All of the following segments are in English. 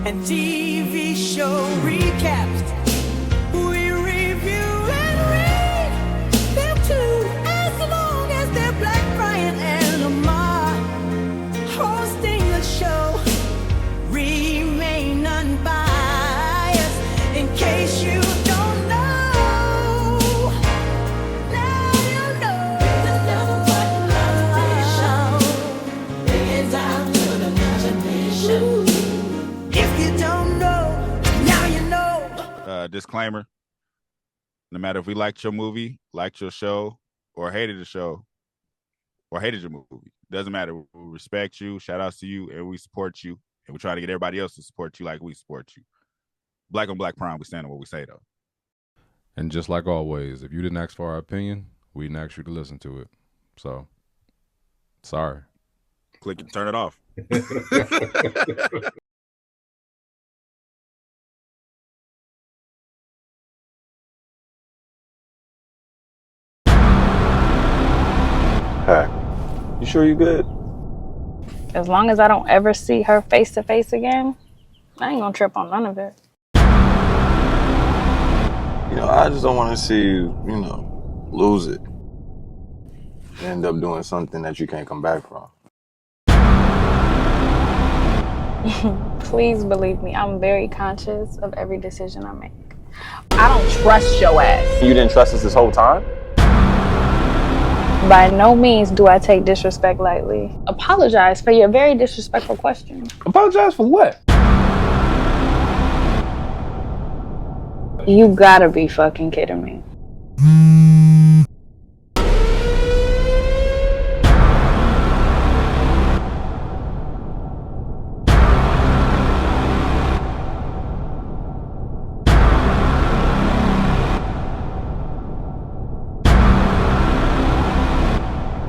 and TV show recaps. We review and read them too, as long as they're Black, Brian and Lamar hosting the show. Remain unbiased in case you don't know. Now you know. The number one official is out to the imagination. If you don't know, now you know. Disclaimer: no matter if we liked your movie, liked your show, or hated the show, or hated your movie, doesn't matter. We respect you, shout outs to you, and we support you, and we try to get everybody else to support you like we support you. Black on Black Prime, we stand on what we say, though. And just like always, if you didn't ask for our opinion, we didn't ask you to listen to it. So, sorry. Click and turn it off. Hey, you sure you good? As long as I don't ever see her face to face again, I ain't gonna trip on none of it. You know, I just don't want to see you, lose it. You end up doing something that you can't come back from. Please believe me, I'm very conscious of every decision I make. I don't trust your ass. You didn't trust us this whole time? By no means do I take disrespect lightly. Apologize for your very disrespectful question. Apologize for what? You gotta be fucking kidding me.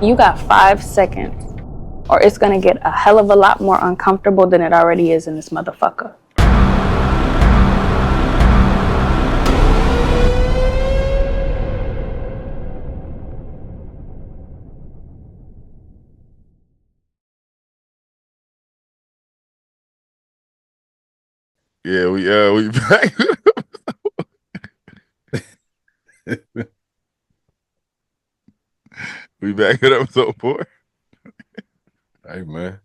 You got 5 seconds, or it's gonna get a hell of a lot more uncomfortable than it already is in this motherfucker. Yeah, we back. We back at episode 4. Hey, man.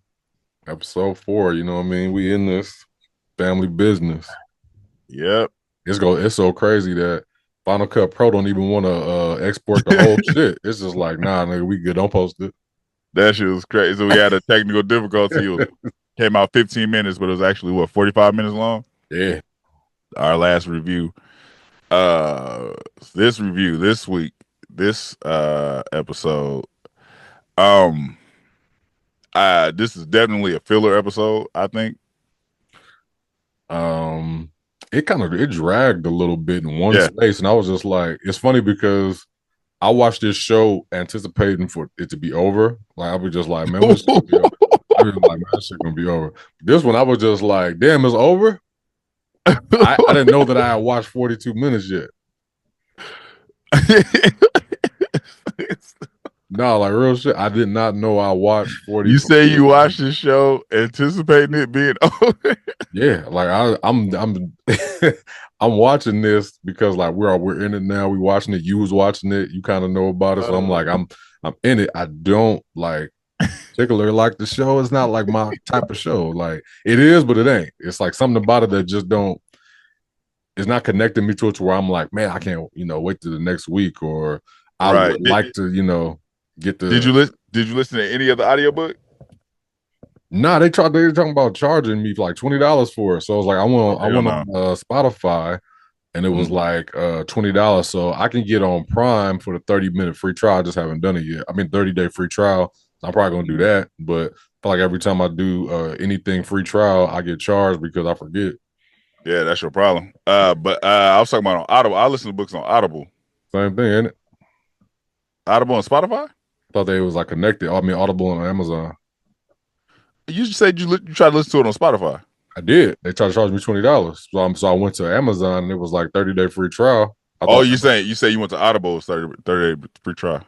Episode 4, you know what I mean? We in this family business. Yep. It's so crazy that Final Cut Pro don't even want to export the whole shit. It's just like, nah, nigga, we good. Don't post it. That shit was crazy. So we had a technical difficulty. It came out 15 minutes, but it was actually, 45 minutes long? Yeah. Our last review. This review this week, this episode, this is definitely a filler episode, I think. It dragged a little bit in one space, and I was just like, it's funny because I watched this show anticipating for it to be over. Like I was just like, man, when's it gonna be over? I was like, man, this shit gonna be over. This one, I was just like, damn, it's over. I didn't know that I had watched 42 minutes yet. No, like real shit. I did not know I watched 40. You say you watched the show anticipating it being over? Yeah, like I'm I'm watching this because like we're in it now. We watching it. You was watching it. You kind of know about it. So I'm like I'm in it. I don't like particularly like the show. It's not like my type of show. Like it is, but it ain't. It's like something about it that just don't. It's not connecting me to it to where I'm like, man, I can't wait to the next week, or I would like to get the. Did you listen to any of the audiobook? Nah, they were talking about charging me like $20 for it. So I was like, I went on Spotify, and it was like $20. So I can get on Prime for the 30-minute free trial. I just haven't done it yet. I mean, 30-day free trial. I'm probably gonna do that, but I feel like every time I do anything free trial, I get charged because I forget. Yeah, that's your problem. But I was talking about on Audible. I listen to books on Audible. Same thing, ain't it? Audible and Spotify? I thought they was like connected. I mean, Audible and Amazon. You said you tried to listen to it on Spotify. I did. They tried to charge me $20. So I went to Amazon and it was like 30-day free trial. You say you went to Audible 30-day free trial.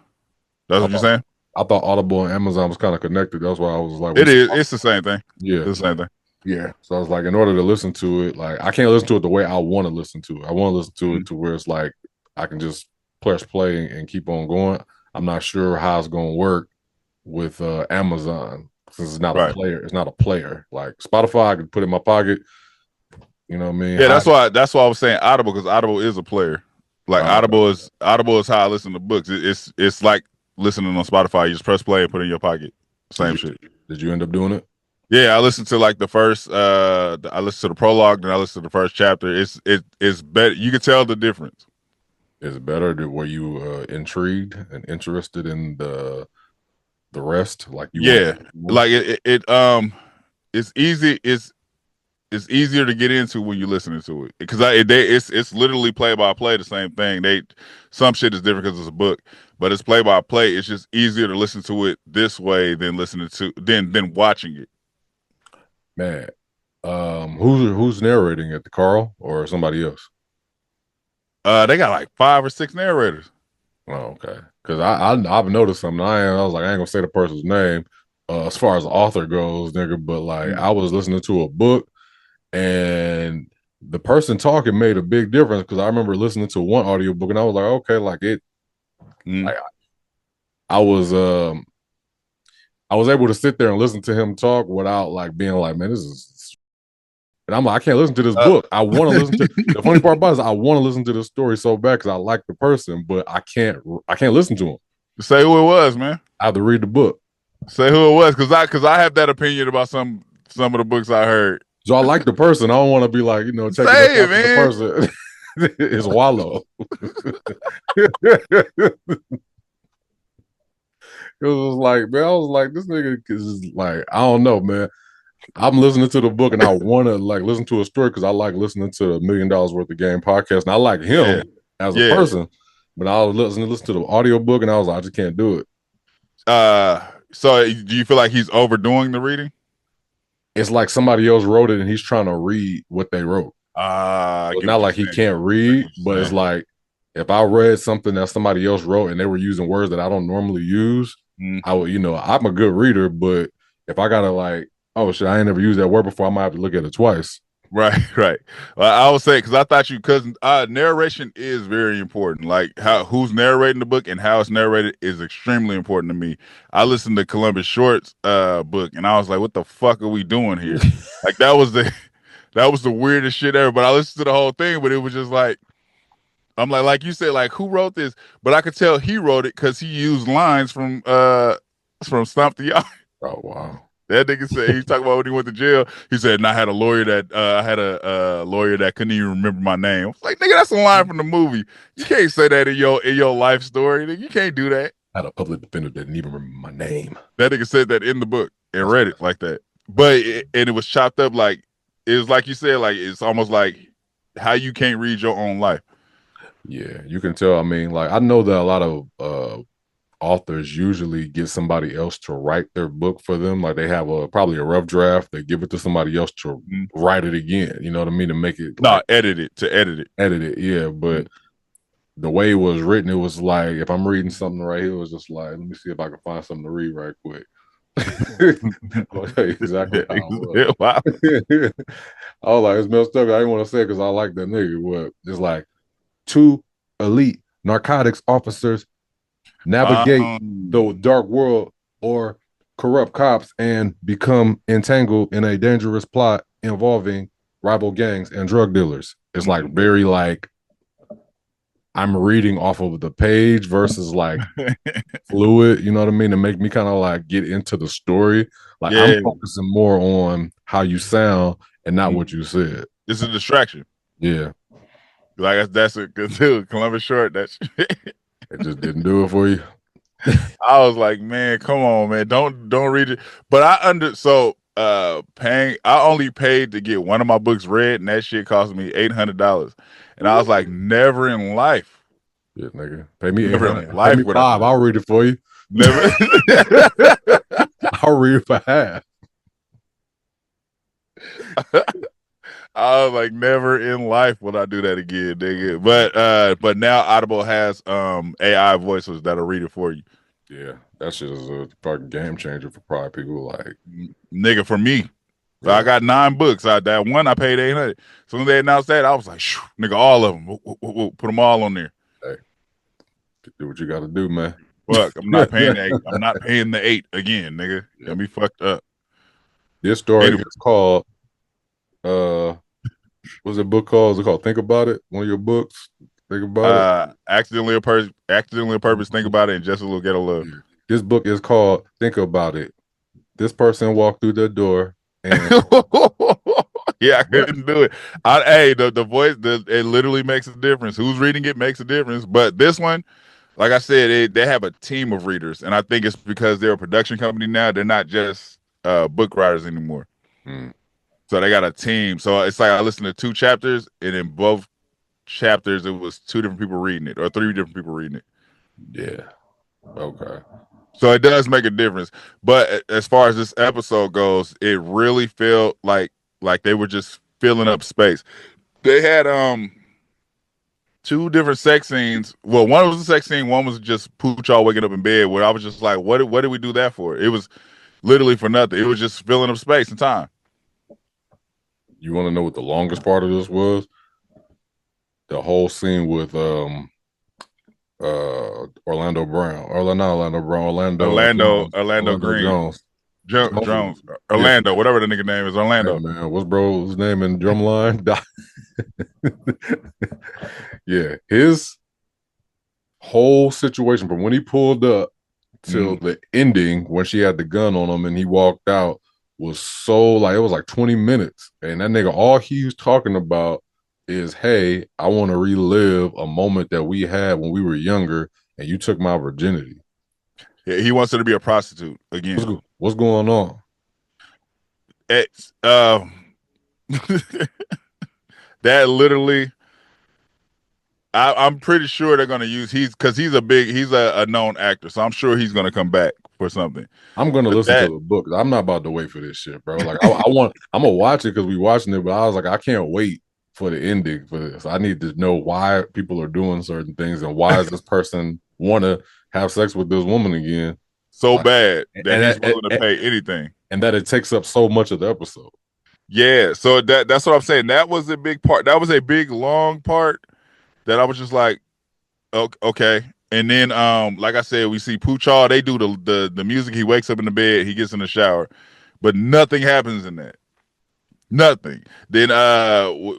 That's what you're saying? I thought Audible and Amazon was kind of connected. That's why I was like, it is. It's the same thing. Yeah, it's the same thing. Yeah. So I was like, in order to listen to it, like I can't listen to it the way I want to listen to it. I want to listen to it to where it's like I can just press play and keep on going. I'm not sure how it's gonna work with Amazon since it's not a Right. player. It's not a player. Like Spotify, I can put in my pocket. You know what I mean? Yeah, that's why I was saying Audible, because Audible is a player. Like Audible is how I listen to books. It's like listening on Spotify. You just press play and put it in your pocket. Same shit. Did you end up doing it? Yeah, I listened to like the first I listened to the prologue, then I listened to the first chapter. It's better. You can tell the difference. Is it better? Were you intrigued and interested in the rest? Like you? Yeah, like it's easy. It's easier to get into when you're listening to it because it's literally play by play, the same thing. Some shit is different because it's a book, but it's play by play. It's just easier to listen to it this way than than watching it. Man, who's narrating it? The Carl or somebody else? They got like 5 or 6 narrators. Oh, okay. Because I've noticed something. I was like, I ain't gonna say the person's name as far as the author goes, nigga. But like, I was listening to a book, and the person talking made a big difference because I remember listening to one audiobook and I was like, okay, like it, like I was able to sit there and listen to him talk without like being like, man, this is. And I'm like, I can't listen to this book. I want to listen to. The funny part about it is I want to listen to the story so bad because I like the person, but I can't listen to him. Say who it was, man. I have to read the book. Say who it was, because I have that opinion about some of the books I heard. So I like the person. I don't want to be like, taking say it, man. The person. It's Wallow. It was like, man, I was like, this nigga is like, I don't know, man. I'm listening to the book and I want to like listen to a story because I like listening to the $1 Million Worth of Game podcast and I like him as a person. But I was listening to the audiobook and I was like, I just can't do it. So do you feel like he's overdoing the reading? It's like somebody else wrote it and he's trying to read what they wrote. It's not like he can't read, but it's like if I read something that somebody else wrote and they were using words that I don't normally use, I would, I'm a good reader, but if I gotta like, oh shit, I ain't never used that word before, I might have to look at it twice. Right. Well, I would say because I thought because narration is very important. Like who's narrating the book and how it's narrated is extremely important to me. I listened to Columbus Short's book and I was like, what the fuck are we doing here? Like that was the weirdest shit ever. But I listened to the whole thing, but it was just like, I'm like you said, like who wrote this? But I could tell he wrote it because he used lines from Stomp the Yard. Oh wow. That nigga said he's talking about when he went to jail. He said, and I had a lawyer that couldn't even remember my name. I was like, nigga, that's a line from the movie. You can't say that in your life story. Nigga, you can't do that. I had a public defender that didn't even remember my name. That nigga said that in the book and read it like that. But it was chopped up like it was like you said, like it's almost like how you can't read your own life. Yeah, you can tell. I mean, like I know that a lot of authors usually get somebody else to write their book for them. Like they have probably a rough draft. They give it to somebody else to write it again. You know what I mean? To make it edit it. Edit it, yeah. But the way it was written, it was like if I'm reading something right here, it was just like, let me see if I can find something to read right quick. I'll tell you exactly how it was. Wow. I was like, it's messed up. I didn't want to say it because I like that nigga. What? It's like 2 elite narcotics officers navigate the dark world or corrupt cops and become entangled in a dangerous plot involving rival gangs and drug dealers. It's like very like I'm reading off of the page versus like fluid, you know what I mean? To make me kind of like get into the story. Like I'm focusing more on how you sound and not what you said. It's a distraction. Yeah. Like that's a good too. Columbus Short, that shit. It just didn't do it for you. I was like, man, come on, man, don't read it. But I only paid to get one of my books read, and that shit cost me $800. And I was like, never in life. Yeah, nigga. Pay me $800. Pay me $5. I'll read it for you. Never. I'll read it for half. I was like, never in life will I do that again, nigga. But now Audible has AI voices that'll read it for you. Yeah, that shit is a fucking game changer for probably people like nigga. For me, So I got 9 books. That one I paid 800. So when they announced that, I was like, nigga, all of them. Put them all on there. Hey, do what you got to do, man. Fuck, I'm not paying the 8. I'm not paying the 8 again, nigga. Got me fucked up. This story Anyway. is called what's the book called? Is it called Think About It? One of your books? Think About It? Accidentally a Purpose, Think About It, and Just a Little Get a Love. This book is called Think About It. This person walked through the door and yeah, I couldn't do it. Hey, the voice, it literally makes a difference. Who's reading it makes a difference. But this one, like I said, they have a team of readers, and I think it's because they're a production company now. They're not just book writers anymore. So they got a team. So it's like I listened to 2 chapters, and in both chapters, it was 2 different people reading it, or 3 different people reading it. Yeah. Okay. So it does make a difference. But as far as this episode goes, it really felt like they were just filling up space. They had 2 different sex scenes. Well, one was a sex scene, one was just Pooch all waking up in bed, where I was just like, what did we do that for? It was literally for nothing. It was just filling up space and time. You want to know what the longest part of this was? The whole scene with Orlando Brown. Orlando Green. Jones. Orlando, whatever the nigga name is. Orlando. Yeah, man. What's bro's name in Drumline? Yeah. His whole situation from when he pulled up till the ending, when she had the gun on him and he walked out, was so like, it was like 20 minutes. And that nigga, all he was talking about is, hey, I want to relive a moment that we had when we were younger and you took my virginity. Yeah, he wants her to be a prostitute again. What's going on? It's that literally, I'm pretty sure they're gonna use because he's a known actor, so I'm sure he's gonna come back for something. I'm gonna listen to the book. I'm not about to wait for this shit, bro. Like I'm gonna watch it because we watching it, but I was like, I can't wait for the ending for this. I need to know why people are doing certain things and why does this person want to have sex with this woman again so bad that he's willing to pay anything, and that it takes up so much of the episode. Yeah, so that's what I'm saying. That was a big part. That was a big long part that I was just like, okay. And then, like I said, we see Poochal. They do the music. He wakes up in the bed. He gets in the shower, but nothing happens in that. Nothing. Then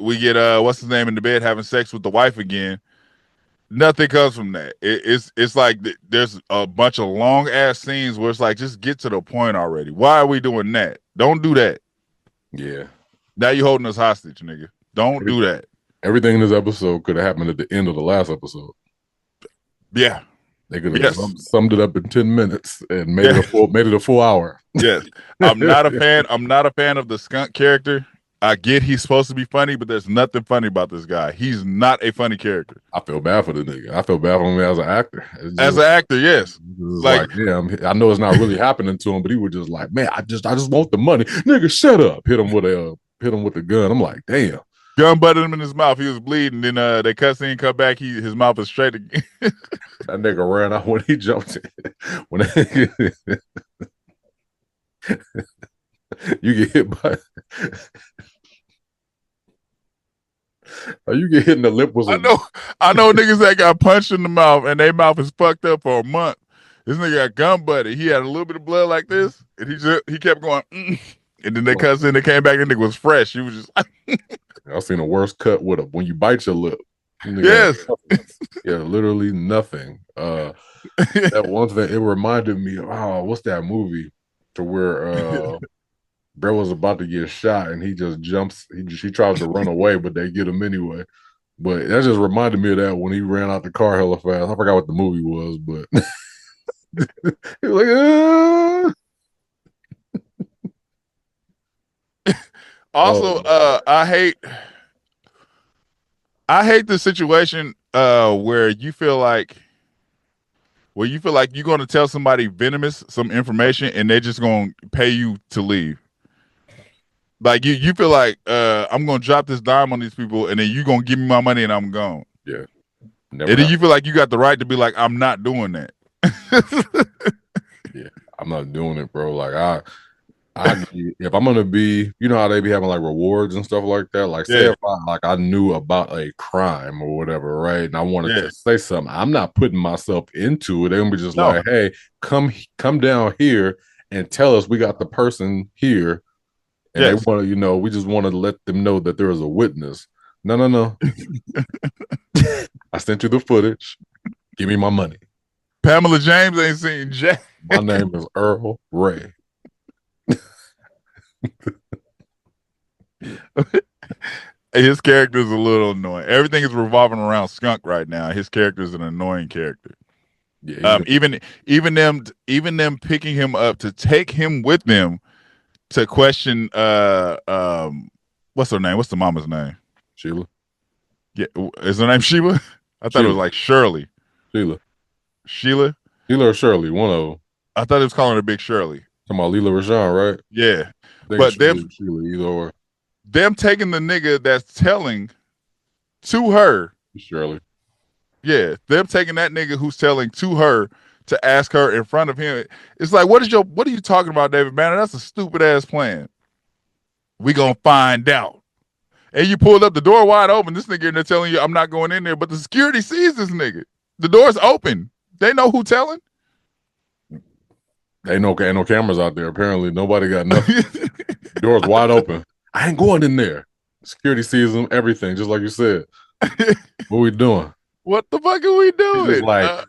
we get what's his name in the bed having sex with the wife again. Nothing comes from that. It's like there's a bunch of long ass scenes where it's like, just get to the point already. Why are we doing that? Don't do that. Yeah. Now you're holding us hostage, nigga. Don't do that. Everything in this episode could have happened at the end of the last episode. Yeah. They could have summed it up in 10 minutes and made it a full hour. Yes. I'm not a fan of the skunk character. I get he's supposed to be funny, but there's nothing funny about this guy. He's not a funny character. I feel bad for the nigga. I feel bad for him as an actor. As an actor, yes. Like, yeah, I know it's not really happening to him, but he was just like, man, I just want the money. Nigga, shut up. Hit him with the gun. I'm like, damn. Gun butted him in his mouth. He was bleeding. Then they cut scene, cut back. His mouth was straight again. That nigga ran out when he jumped in. You get hit by you get hit in the lip with some... I know niggas that got punched in the mouth and their mouth is fucked up for a month. This nigga got gun butted. He had a little bit of blood like this, and he kept going, and then they cut in, they came back, and nigga was fresh. He was just I've seen a worse cut with when you bite your lip. Yes. Yeah, literally nothing. That one thing, it reminded me of, what's that movie to where bro was about to get shot and he just jumps, he tries to run away, but they get him anyway. But that just reminded me of that when he ran out the car hella fast. I forgot what the movie was, but he was like, Also, I hate the situation where you feel like you're going to tell somebody venomous some information and they're just going to pay you to leave. Like you feel like I'm going to drop this dime on these people and then you're going to give me my money and I'm gone. Yeah. And then you feel like you got the right to be like, I'm not doing that. Yeah, I'm not doing it, bro. Like I If I'm gonna be, you know how they be having like rewards and stuff like that. Like, say Yeah. if I knew about a crime or whatever, right? And I wanted Yeah. to say something, I'm not putting myself into it. They're gonna be just No. like, hey, come down here and tell us we got the person here. And they Yes. want to, we just want to let them know that there is a witness. No. I sent you the footage. Give me my money. Pamela James ain't seen Jack. My name is Earl Ray. His character is a little annoying. Everything is revolving around Skunk right now. His character is an annoying character. Yeah, even them picking him up to take him with them to question what's her name? What's the mama's name? Sheila. Yeah, is her name Sheila? I thought it was like Shirley. Sheila Sheila or Shirley, one of them. I thought it was calling her Big Shirley. Talking about Leela Rashawn, right? Yeah. But Sheila, either or. Them taking the nigga that's telling to her. Shirley. Yeah, them taking that nigga who's telling to her to ask her in front of him. It's like, what are you talking about, David Banner? That's a stupid ass plan. We gonna find out. And you pulled up the door wide open. This nigga in there telling you I'm not going in there, but the security sees this nigga. The door's open. They know who telling. Ain't no cameras out there. Apparently, nobody got nothing. Door's wide open. I ain't going in there. Security sees them, everything, just like you said. What we doing? What the fuck are we doing? He's like,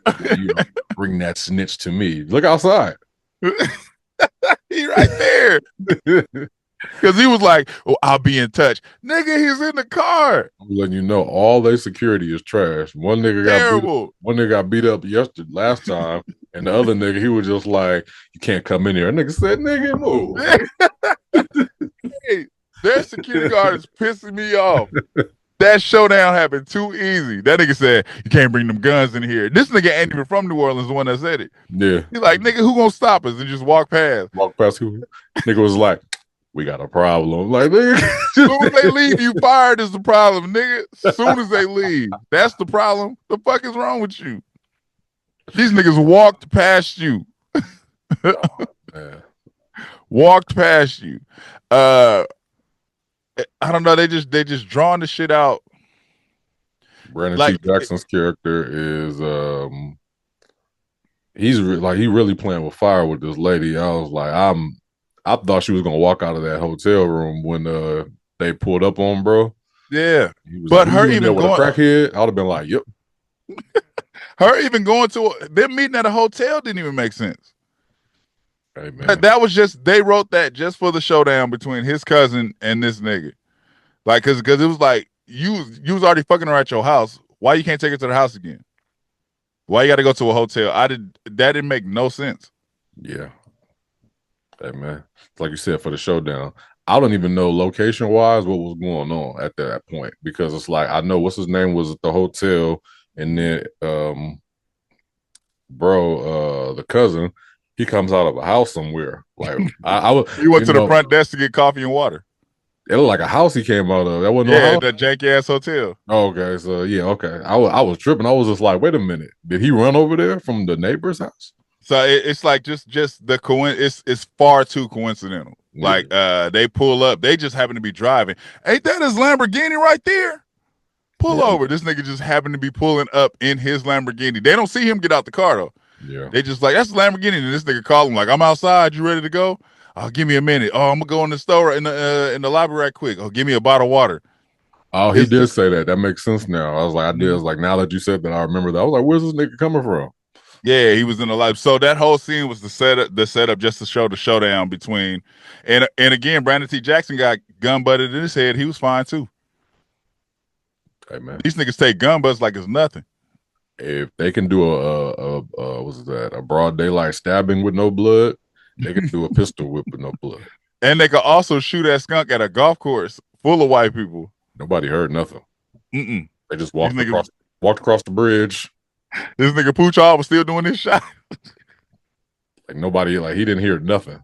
bring that snitch to me. Look outside. He right there. Because he was like, "Oh, I'll be in touch." Nigga, he's in the car. I'm letting you know, all their security is trash. One nigga got beat up last time, and the other nigga, he was just like, "You can't come in here." A nigga said, "Nigga, move." Hey, their security guard is pissing me off. That showdown happened too easy. That nigga said, "You can't bring them guns in here." This nigga ain't even from New Orleans, the one that said it. Yeah. He's like, "Nigga, who gonna stop us?" And just walk past. Who? Nigga was like, "We got a problem." Like, nigga. As soon as they leave, you fired is the problem, nigga. As soon as they leave, that's the problem. The fuck is wrong with you? These niggas walked past you. Man. Walked past you. I don't know. They just drawing the shit out. Brandon T. Jackson's character is he really playing with fire with this lady. I was like, I thought she was gonna walk out of that hotel room when they pulled up on bro. Yeah, but her even going with a crackhead, I would have been like, "Yep." Her even going to them meeting at a hotel didn't even make sense. Hey, man. That was just, they wrote that just for the showdown between his cousin and this nigga. Like, cause it was like, you was already fucking her at your house. Why you can't take her to the house again? Why you got to go to a hotel? That didn't make no sense. Yeah. Hey, man. Like you said, for the showdown, I don't even know location wise what was going on at that point, because it's like, I know what's his name was at the hotel, and then the cousin, he comes out of a house somewhere. Like he went to the front desk to get coffee and water. It looked like a house he came out of. That wasn't no house? That janky ass hotel. Okay, so yeah, okay. I was tripping. I was just like, wait a minute, did he run over there from the neighbor's house? So it's like just the it's far too coincidental. Yeah. Like they pull up, they just happen to be driving. Ain't that his Lamborghini right there? Pull over. This nigga just happened to be pulling up in his Lamborghini. They don't see him get out the car though. Yeah. They just like, that's the Lamborghini, and this nigga call him like, "I'm outside. You ready to go? Oh, give me a minute. Oh, I'm gonna go in the store in the lobby right quick. Oh, give me a bottle of water." Oh, he did say that. That makes sense now. I was like, I was like, now that you said that, I remember that. I was like, where's this nigga coming from? Yeah, he was in the lobby. So that whole scene was the setup just to show the showdown between, and again, Brandon T. Jackson got gun butted in his head. He was fine too. Hey man, these niggas take gun butts like it's nothing. If they can do a broad daylight stabbing with no blood, they can do a pistol whip with no blood. And they could also shoot at Skunk at a golf course full of white people. Nobody heard nothing. Mm-mm. They just walked across the bridge. This nigga Poochard was still doing this shot. Like nobody, like he didn't hear nothing.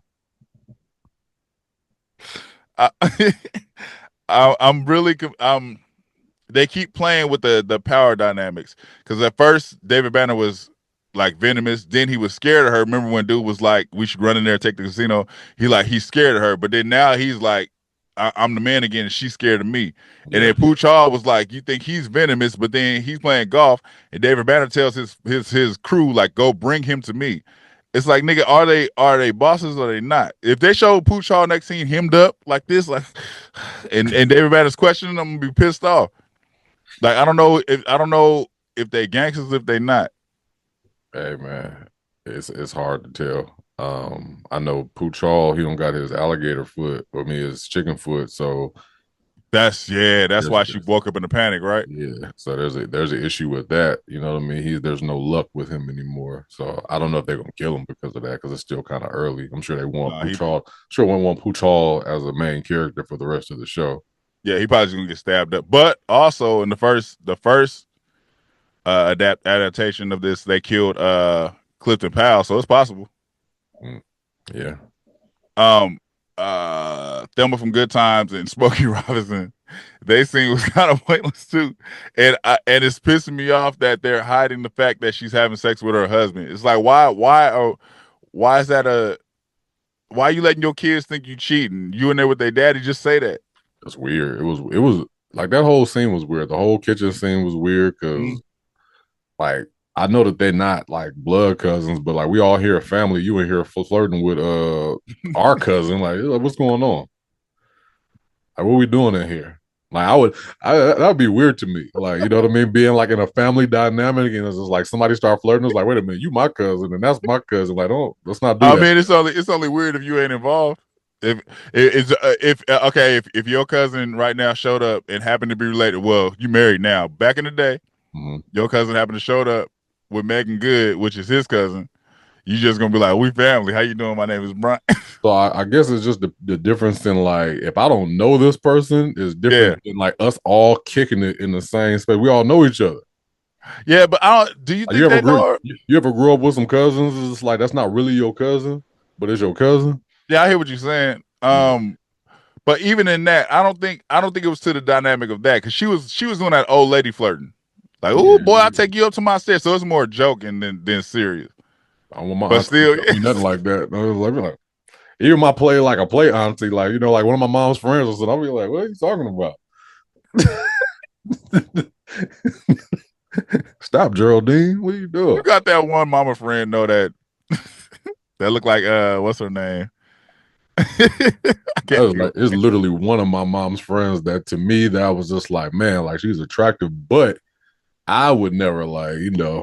They keep playing with the power dynamics, because at first David Banner was like venomous. Then he was scared of her. Remember when dude was like, we should run in there and take the casino? He's scared of her. But then now he's like, I'm the man again, and she's scared of me. And then Pooch Hall was like, you think he's venomous, but then he's playing golf, and David Banner tells his crew, like, go bring him to me. It's like, nigga, are they bosses or are they not? If they show Pooch Hall next scene hemmed up like this, like, and David Banner's questioning them, I'm gonna be pissed off. Like, I don't know if they gangsters, if they not. Hey man, it's hard to tell. I know Pooch Hall, he don't got his alligator foot, his chicken foot, so that's why she woke up in a panic, right? Yeah, so there's an issue with that. You know what I mean? There's no luck with him anymore. So I don't know if they're gonna kill him because of that, because it's still kind of early. I'm sure they want Pooch Hall. Sure, we want Pooch Hall as a main character for the rest of the show. Yeah, he probably gonna get stabbed up. But also in the first adaptation of this, they killed Clifton Powell, so it's possible. Yeah. Thelma from Good Times and Smokey Robinson, they scene was kind of pointless too, and it's pissing me off that they're hiding the fact that she's having sex with her husband. It's like, why is that why are you letting your kids think you cheating? You in there with their daddy? Just say that. That's weird. It was like that whole scene was weird. The whole kitchen scene was weird because like, I know that they're not like blood cousins, but like we all here a family. You in here flirting with our cousin. Like, what's going on? Like, what we doing in here? Like, that'd be weird to me. Like, you know what I mean? Being like in a family dynamic, and it's just like somebody start flirting. It's like, wait a minute, you my cousin, and that's my cousin. Like, let's not do that. I mean, it's only weird if you ain't involved. If your cousin right now showed up and happened to be related, well, you married now. Back in the day, your cousin happened to showed up with Megan Good, which is his cousin. You just gonna be like, we family. How you doing? My name is Brian. So I guess it's just the difference in like, if I don't know this person, is different than like us all kicking it in the same space. We all know each other. Yeah, but do you think you ever grew up with some cousins? It's like, that's not really your cousin, but it's your cousin. Yeah, I hear what you're saying. But even in that, I don't think it was to the dynamic of that, because she was doing that old lady flirting. Like, oh boy, I'll take you up to my stairs. So it's more joking than serious. I want my still nothing like that. I was like, even my play auntie, like, you know, like one of my mom's friends or something, I'll be like, what are you talking about? Stop, Geraldine. What are you doing? You got that one mama friend though that look like what's her name? It's literally one of my mom's friends that, to me, that was just like, man, like, she's attractive, but I would never, like, you know.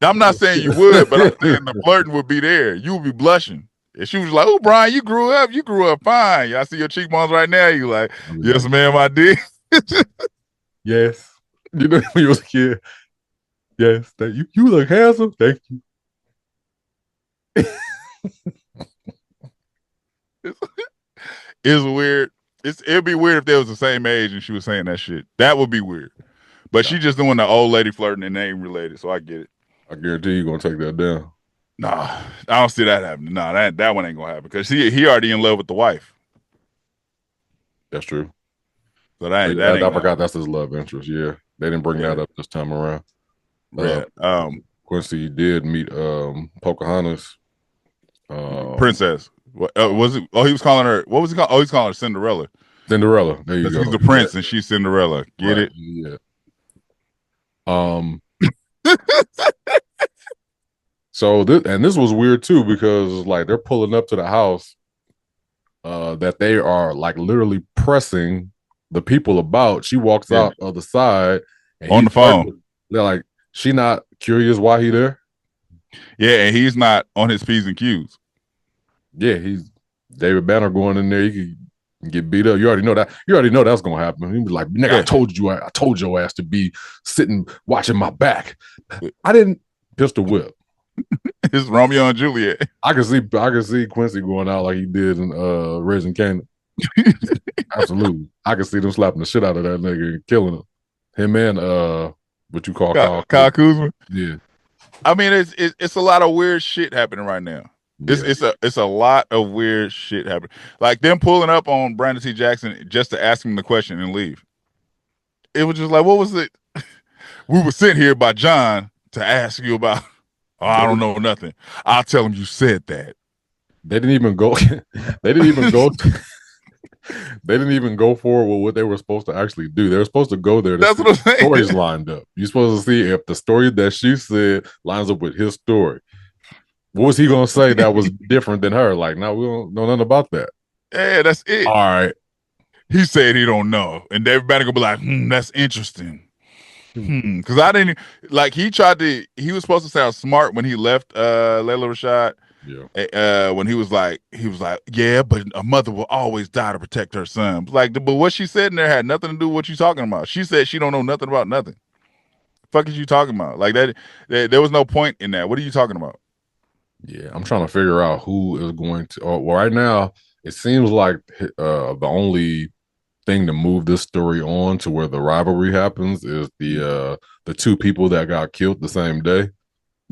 I'm not saying you would, but I'm saying the flirting would be there. You would be blushing. And she was like, oh, Brian, you grew up fine. I see your cheekbones right now. You like, yes, ma'am, I did. Yes. You know, when you was a kid. Yes, you look handsome. Thank you. It's weird. It'd be weird if they was the same age and she was saying that shit. That would be weird. But she just doing the old lady flirting and they ain't related, so I get it. I guarantee you're gonna take that down. Nah, I don't see that happening. Nah, that one ain't gonna happen, because he already in love with the wife. That's true. So I forgot that's his love interest. Yeah, they didn't bring that up this time around. Quincy did meet Pocahontas, princess. What was it? Oh, he was calling her. What was he calling? Oh, he's calling her Cinderella. Cinderella. There you go. He's the prince and she's Cinderella. Get it? Yeah. So this was weird too, because like they're pulling up to the house that they are like literally pressing the people about. She walks out of the side on the phone. They're like, she not curious why he there? Yeah, and he's not on his P's and Q's. Yeah, he's David Banner going in there. You could get beat up. You already know that. You already know that's gonna happen. He was like, nigga, I told your ass to be sitting watching my back. I didn't pistol whip. It's Romeo and Juliet. I can see Quincy going out like he did in Raising Canaan. Absolutely. I can see them slapping the shit out of that nigga and killing him. Him and what you call Kyle Kuzma. Yeah. I mean, it's a lot of weird shit happening right now. Yeah. It's a lot of weird shit happening. Like them pulling up on Brandon T. Jackson just to ask him the question and leave. It was just like, what was it? We were sent here by John to ask you about Oh, I don't know nothing. I'll tell him you said that. They didn't even go. They didn't even go. They didn't even go forward with what they were supposed to actually do. They were supposed to go there to That's see what I'm if the saying. stories lined up. You're supposed to see if the story that she said lines up with his story. What was he gonna say that was different than her? Like, no, we don't know nothing about that. Yeah, that's it. All right. He said he don't know, and everybody gonna be like, that's interesting. Because I didn't like. He was supposed to sound smart when he left Layla Rashad. Yeah. When he was like, yeah, but a mother will always die to protect her son. Like, but what she said in there had nothing to do with what you talking about. She said she don't know nothing about nothing. Fuck is you talking about? Like that there was no point in that. What are you talking about? Yeah, I'm trying to figure out who is going to. Well, right now it seems like the only thing to move this story on to where the rivalry happens is the two people that got killed the same day.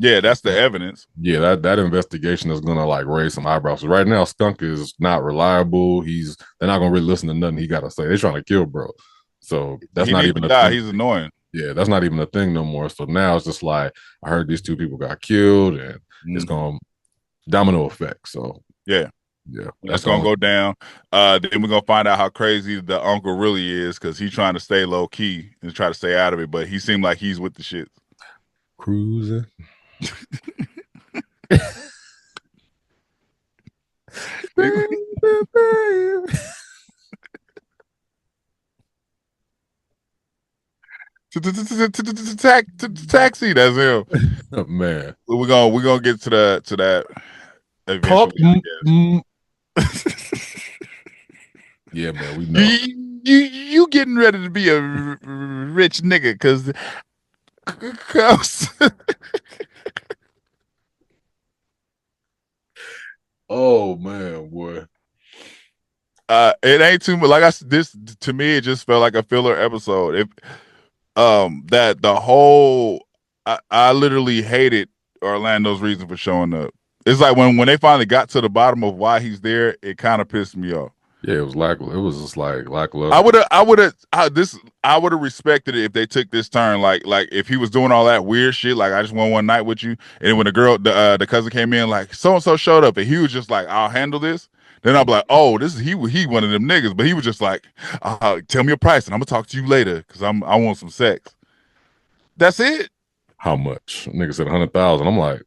Yeah, that's the evidence. Yeah, that investigation is gonna like raise some eyebrows. So right now, Skunk is not reliable. They're not gonna really listen to nothing he got to say. They're trying to kill bro. So that's he not needs even to a die. thing. He's annoying. Yeah, that's not even a thing no more. So now it's just like I heard these two people got killed, and it's gonna domino effect. So yeah, that's gonna go down. Then we're gonna find out how crazy the uncle really is because he's trying to stay low key and try to stay out of it, but he seemed like he's with the shit. Cruising. Taxi, that's him. Oh, man, we're gonna get to that eventually. Yeah, man, we know. You getting ready to be a rich nigga because Oh man, boy. It ain't too much. Like this to me, it just felt like a filler episode. That the whole I literally hated Orlando's reason for showing up. It's like when they finally got to the bottom of why he's there, it kind of pissed me off. Yeah, it was just like lackluster. I would have respected it if they took this turn. Like if he was doing all that weird shit, like I just want one night with you, and when the cousin came in, like so and so showed up, and he was just like, I'll handle this. Then I'll be like, oh, this is he one of them niggas, but he was just like, tell me a price, and I'm gonna talk to you later because I want some sex. That's it. How much? Nigga said 100,000. I'm like,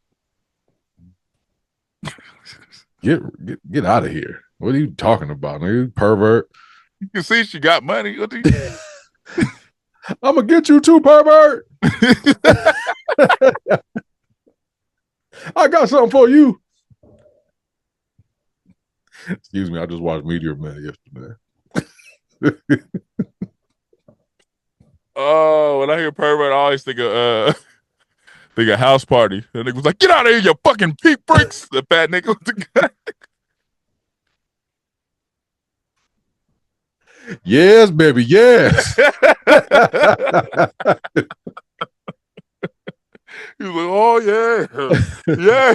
get out of here. What are you talking about, nigga? Pervert. You can see she got money. I'm gonna get you too, pervert. I got something for you. Excuse me, I just watched Meteor Man yesterday. Oh, when I hear pervert, I always think of house party. The nigga was like, "Get out of here, you fucking peep freaks!" The fat nigga with the gun. Yes, baby, yes. He was like, "Oh yeah, yeah,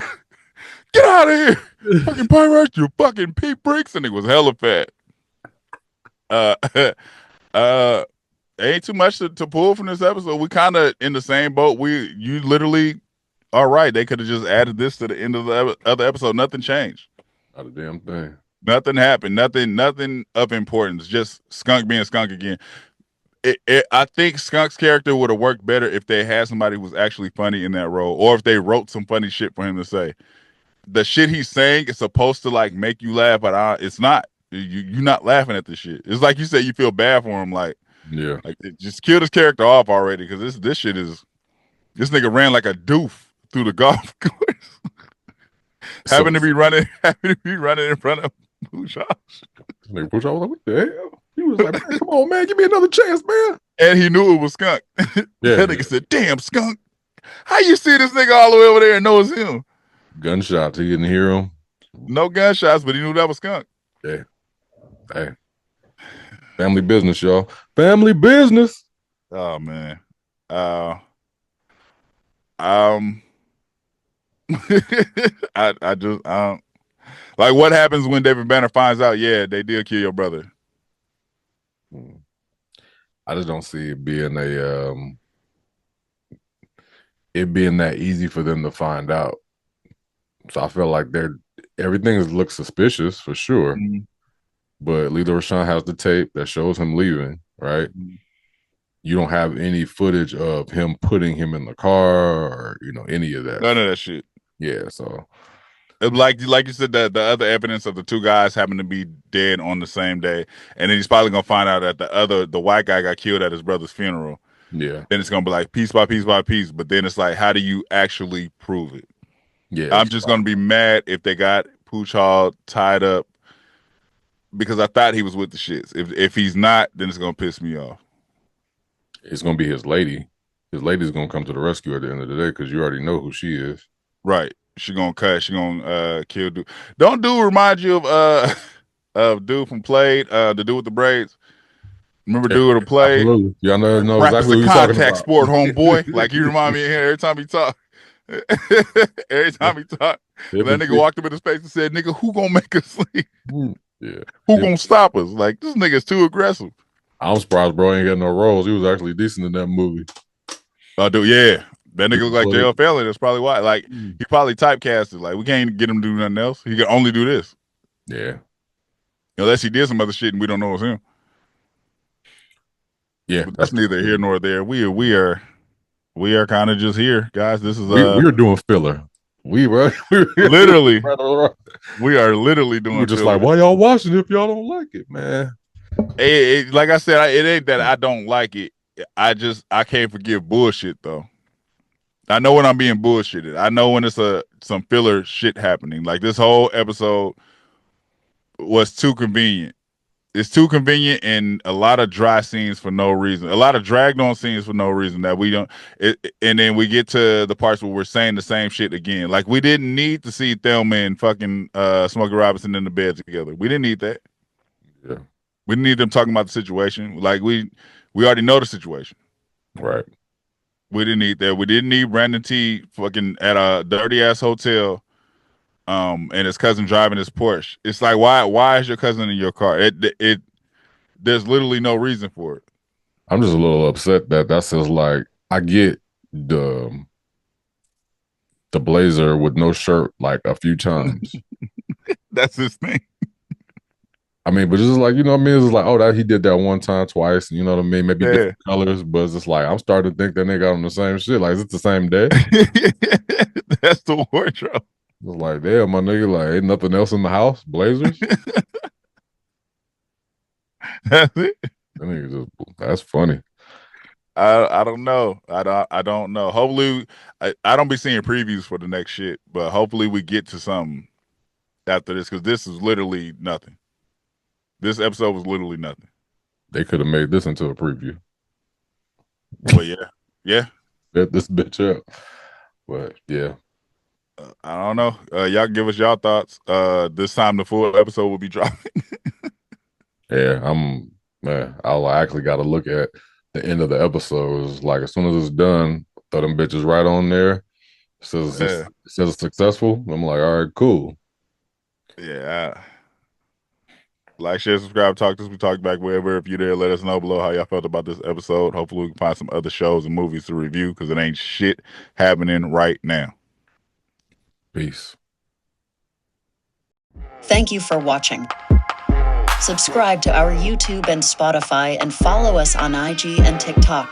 get out of here, fucking pervert, you fucking peep freaks!" And he was hella fat. Ain't too much to pull from this episode. We kind of in the same boat. You literally are right. They could have just added this to the end of the other episode. Nothing changed. Not a damn thing. Nothing happened. Nothing of importance. Just Skunk being Skunk again. I think Skunk's character would have worked better if they had somebody who was actually funny in that role, or if they wrote some funny shit for him to say. The shit he's saying is supposed to like make you laugh, but it's not. You're not laughing at the shit. It's like you said, you feel bad for him. Like just kill this character off already because this shit is. This nigga ran like a doof through the golf course, having to be running in front of Push Off. Nigga Push Off was like, what the hell? He was like, man, come on, man, give me another chance, man. And he knew it was Skunk. Yeah, that nigga said, "Damn, Skunk, how you see this nigga all the way over there and know it's him?" Gunshots, he didn't hear him. No gunshots, but he knew that was Skunk. Yeah. Hey. Family business, y'all. Family business. Oh man. I just like what happens when David Banner finds out, yeah, they did kill your brother. I just don't see it being it being that easy for them to find out. So I feel like everything looks suspicious for sure. Mhm. But Lethal Rashawn has the tape that shows him leaving, right? Mhm. You don't have any footage of him putting him in the car or, any of that. None of that shit. Yeah, so Like you said, the other evidence of the two guys happen to be dead on the same day, and then he's probably gonna find out that the white guy got killed at his brother's funeral. yeah. Then it's gonna be like piece by piece by piece. But then it's like, how do you actually prove it? Yeah. I'm just gonna be mad if they got Pooch Hall tied up because I thought he was with the shits. If he's not, then it's gonna piss me off. It's gonna be his lady. His lady's gonna come to the rescue at the end of the day because you already know who she is. Right. She gonna cut. She gonna kill dude. Don't dude remind you of dude from Played, the dude with the braids. Remember dude with the Played? Absolutely. Y'all know Rap is exactly a who you're talking contact about. sport, homeboy. Like you remind me of him every time he talk. Every time he talk. That nigga walked up in his face and said, "Nigga, who gonna make us leave? Yeah. Who gonna stop us?" Like this nigga's too aggressive. I'm surprised bro ain't got no roles. He was actually decent in that movie. Oh, dude, yeah. That nigga look like JL Felony. That's probably why. Like he probably typecasted. Like we can't get him to do nothing else. He can only do this. Yeah. Unless he did some other shit and we don't know it's him. Yeah. But that's neither here nor there. We are kind of just here, guys. This is we're doing filler. Literally we are literally doing we're just filler. like, why y'all watching if y'all don't like it, man? Like I said, it ain't that I don't like it. I can't forgive bullshit though. I know when I'm being bullshitted. I know when it's some filler shit happening. Like this whole episode was too convenient. It's too convenient and a lot of dry scenes for no reason. A lot of dragged on scenes for no reason that we don't. And then we get to the parts where we're saying the same shit again. Like we didn't need to see Thelma and fucking Smokey Robinson in the bed together. We didn't need that. Yeah. We didn't need them talking about the situation. Like we already know the situation. Right. We didn't need that. We didn't need Brandon T fucking at a dirty ass hotel. And his cousin driving his Porsche. It's like why is your cousin in your car? It there's literally no reason for it. I'm just a little upset that says like I get the blazer with no shirt like a few times. That's his thing. I mean, but it's just like, you know what I mean? It's like, oh, that he did that one time, twice, you know what I mean? Maybe different colors, but it's just like I'm starting to think that they got on the same shit. Like, is it the same day? That's the wardrobe. It's like, damn, my nigga, like, ain't nothing else in the house? Blazers? That's it. That nigga just, that's funny. I don't know. I don't know. Hopefully, I don't be seeing previews for the next shit, but hopefully we get to something after this because this is literally nothing. This episode was literally nothing. They could have made this into a preview. Well, yeah. Bet this bitch up. But yeah. I don't know. Y'all give us y'all thoughts. This time the full episode will be dropping. Yeah, I actually got to look at the end of the episode. It's like as soon as it's done, throw them bitches right on there. It says it's successful. I'm like, all right, cool. Yeah. Like, share, subscribe, talk to us. We talk back wherever. If you're there, let us know below how y'all felt about this episode. Hopefully we can find some other shows and movies to review because it ain't shit happening right now. Peace. Thank you for watching. Subscribe to our YouTube and Spotify and follow us on IG and TikTok.